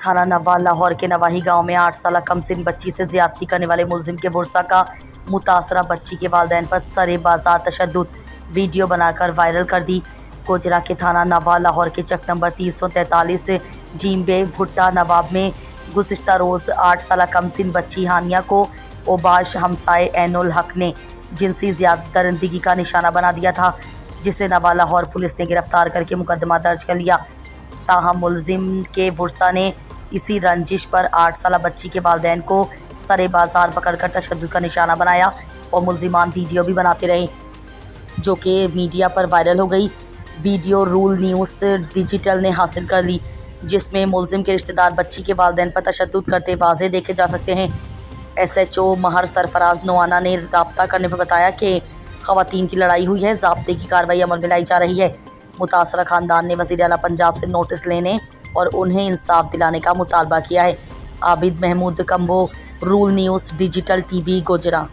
थाना नवाल लाहौर के नवाही गांव में 8 साल कमसिन बच्ची से ज्यादती करने वाले मुलजिम के वर्सा का मुतासरा बच्ची के वालिदैन पर सरे बाजार तशद्दुद वीडियो बनाकर वायरल कर दी। गोजरा के थाना नवाल लाहौर के चक नंबर 343 जीम्बे भुट्टा नवाब में गुज़िश्ता रोज़ 8 साल कमसिन बच्ची हानिया को ओबाश हमसाए ऐनुल हक ने जिनसी दरिंदगी का निशाना बना दिया था, जिसे नवाल लाहौर पुलिस ने गिरफ्तार करके मुकदमा दर्ज कर लिया। ताहम मुलजिम के वर्सा ने इसी रंजिश पर 8 साल बच्ची के वालिदैन को सरे बाजार पकड़कर तशद्दुद का निशाना बनाया और मुलजिमान वीडियो भी बनाते रहे, जो कि मीडिया पर वायरल हो गई। वीडियो रूल न्यूज़ डिजिटल ने हासिल कर ली, जिसमें मुलजिम के रिश्तेदार बच्ची के वालिदैन पर तशद्दुद करते वाज़े देखे जा सकते हैं। SHO महर सरफराज नोआना ने राब्ता करने पर बताया कि ख़वातीन की लड़ाई हुई है, ज़ाब्ते की कार्रवाई अमल में लाई जा रही है। मुतासरा ख़ानदान ने वज़ीर आला पंजाब से नोटिस लेने और उन्हें इंसाफ दिलाने का मुतालबा किया है। Abid Mahmood Kamboh, rule news digital TV, Gojra.